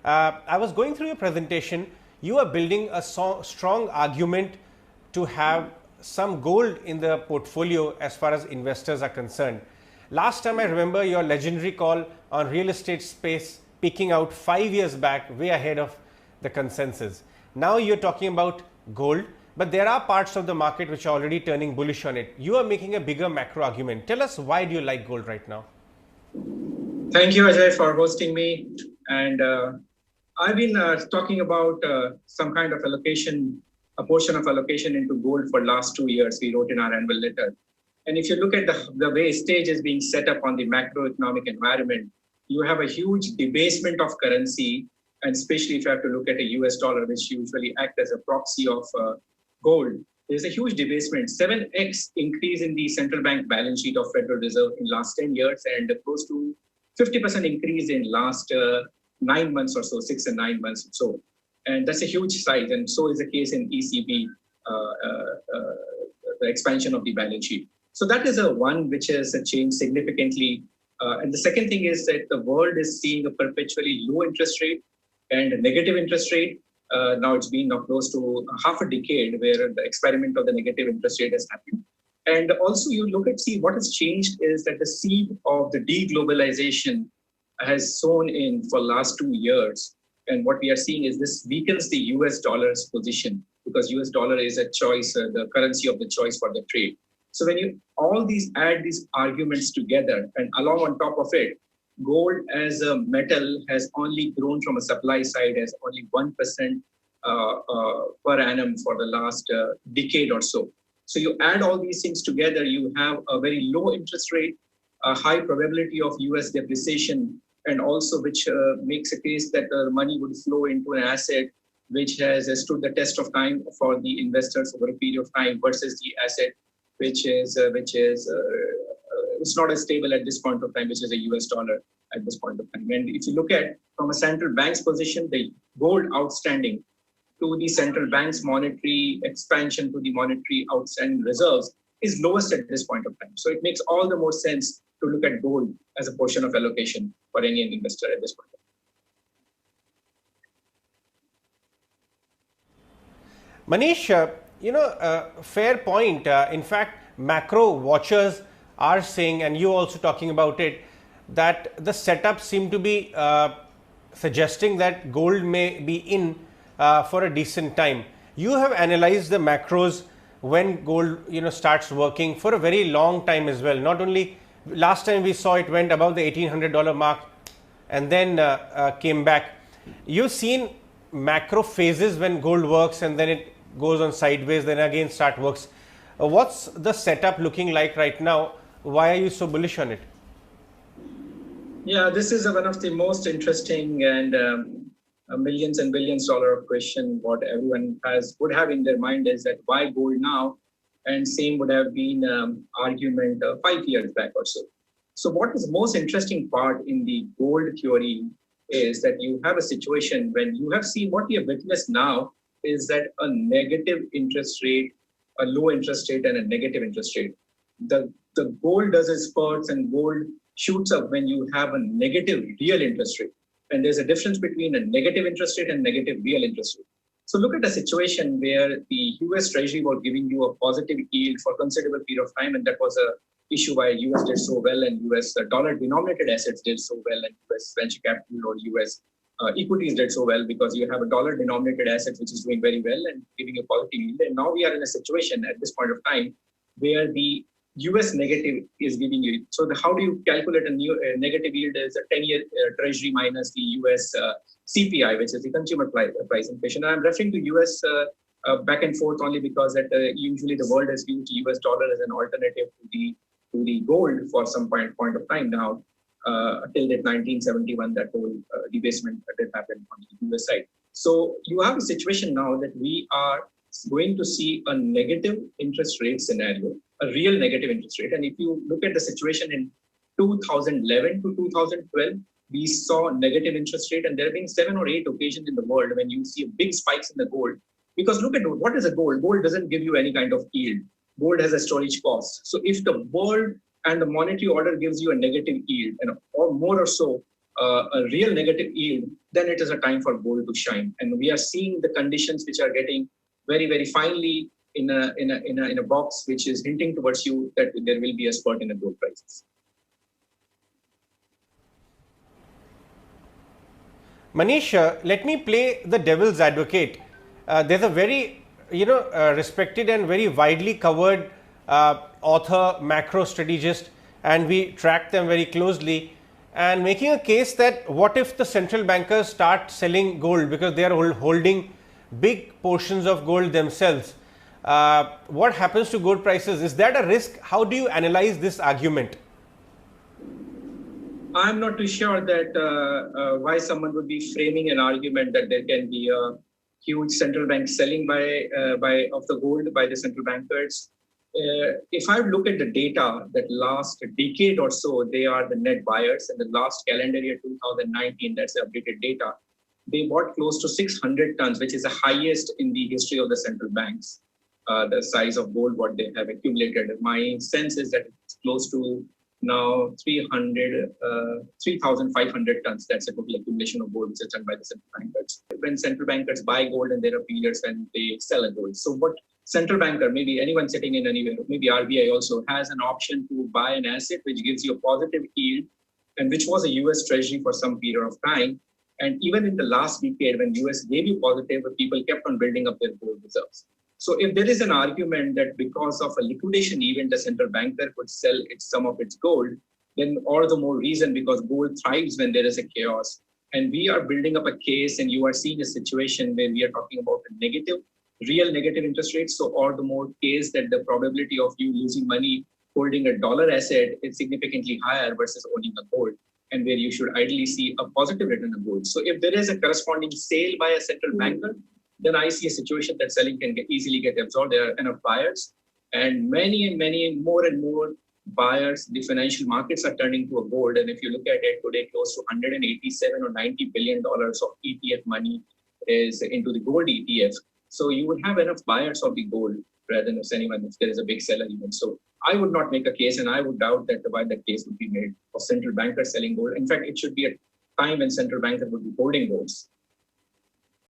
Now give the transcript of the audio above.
I was going through your presentation. You are building a strong argument to have some gold in the portfolio as far as investors are concerned. Last time I remember your legendary call on real estate space peaking out 5 years back, way ahead of the consensus. Now you're talking about gold, but there are parts of the market which are already turning bullish on it. You are making a bigger macro argument. Tell us, why do you like gold right now? Thank you, Ajay, for hosting me. And I've been talking about some kind of allocation, a portion of allocation into gold for last 2 years. We wrote in our annual letter. And if you look at the way stage is being set up on the macroeconomic environment, you have a huge debasement of currency, and especially if you have to look at a US dollar, which usually act as a proxy of gold. There's a huge debasement, 7x increase in the central bank balance sheet of Federal Reserve in last 10 years, and close to 50% increase in last 9 months or so, 6 and 9 months or so. And that's a huge size. And so is the case in ECB, the expansion of the balance sheet. So that is a one which has changed significantly. And the second thing is that the world is seeing a perpetually low interest rate and a negative interest rate. Now it's been now close to half a decade where the experiment of the negative interest rate has happened. And also you look at, see what has changed is that the seed of the deglobalization has sown in for last 2 years. And what we are seeing is this weakens the US dollar's position, because US dollar is a choice, the currency of the choice for the trade. So when you all these add these arguments together, and along on top of it, gold as a metal has only grown from a supply side as only 1% per annum for the last decade or so. So you add all these things together, you have a very low interest rate, a high probability of US depreciation, and also which makes a case that money would flow into an asset which has stood the test of time for the investors over a period of time versus the asset which is it's not as stable at this point of time, which is a US dollar at this point of time. And if you look at from a central bank's position, the gold outstanding to the central bank's monetary expansion to the monetary outstanding reserves is lowest at this point of time. So it makes all the more sense to look at gold as a portion of allocation for any investor at this point of time. Manish, fair point. In fact, macro watchers are saying, and you also talking about it, that the setup seem to be suggesting that gold may be in for a decent time. You have analyzed the macros when gold starts working for a very long time as well. Not only last time we saw it went above the $1,800 mark and then came back. You've seen macro phases when gold works and then it goes on sideways, then again works. What's the setup looking like right now? Why are you so bullish on it? Yeah, this is one of the most interesting and millions and billions dollar of question. What everyone would have in their mind is that why gold now? And same would have been argument 5 years back or so. So what is the most interesting part in the gold theory is that you have a situation when you have seen what we have witnessed now is that a negative interest rate, a low interest rate and a negative interest rate. The gold does its spurts and gold shoots up when you have a negative real interest rate. And there's a difference between a negative interest rate and negative real interest rate. So look at a situation where the US Treasury was giving you a positive yield for a considerable period of time, and that was a issue why US did so well and US dollar-denominated assets did so well and US venture capital or US equities did so well because you have a dollar-denominated asset which is doing very well and giving a positive yield. And now we are in a situation at this point of time where the US negative is giving you. So how do you calculate a negative yield is a 10-year Treasury minus the US CPI, which is the consumer price inflation. And I'm referring to US back and forth only because that usually the world has used US dollar as an alternative to the gold for some point of time now. Till that 1971, that whole debasement did happen on the US side. So you have a situation now that we are going to see a negative interest rate scenario, a real negative interest rate. And if you look at the situation in 2011 to 2012, we saw negative interest rate, and there have been 7 or 8 occasions in the world when you see big spikes in the gold. Because look at what is a gold? Gold doesn't give you any kind of yield. Gold has a storage cost. So if the world and the monetary order gives you a negative yield, and or more or so, a real negative yield, then it is a time for gold to shine. And we are seeing the conditions which are getting very, very finely in a box, which is hinting towards you that there will be a spurt in the gold prices. Manish, let me play the devil's advocate. There's a very, respected and very widely covered author, macro strategist, and we track them very closely, and making a case that what if the central bankers start selling gold because they are holding big portions of gold themselves? What happens to gold prices? Is that a risk? How do you analyze this argument? I'm not too sure that why someone would be framing an argument that there can be a huge central bank selling of the gold by the central bankers. If I look at the data that last decade or so, they are the net buyers. In the last calendar year 2019, that's the updated data, they bought close to 600 tons, which is the highest in the history of the central banks. The size of gold what they have accumulated. My sense is that it's close to now 3,500 tons. That's a total accumulation of gold which is done by the central bankers. When central bankers buy gold, and there are periods when they sell a gold. So what central banker, maybe anyone sitting in anywhere, maybe RBI also has an option to buy an asset which gives you a positive yield, and which was a US Treasury for some period of time. And even in the last decade, when US gave you positive, people kept on building up their gold reserves. So if there is an argument that because of a liquidation event, the central banker could sell some of its gold, then all the more reason, because gold thrives when there is a chaos. And we are building up a case, and you are seeing a situation where we are talking about a real negative interest rates. So all the more case that the probability of you losing money holding a dollar asset is significantly higher versus owning a gold, and where you should ideally see a positive return of gold. So if there is a corresponding sale by a central banker, then I see a situation that selling can easily get absorbed. There are enough buyers, and many more and more buyers. The financial markets are turning to a gold. And if you look at it today, close to 187 or 90 billion dollars of ETF money is into the gold ETF. So you would have enough buyers of the gold rather than anyone if there is a big seller even. So I would not make a case, and I would doubt that why that case would be made of central bankers selling gold. In fact, it should be a time when central bankers would be holding golds.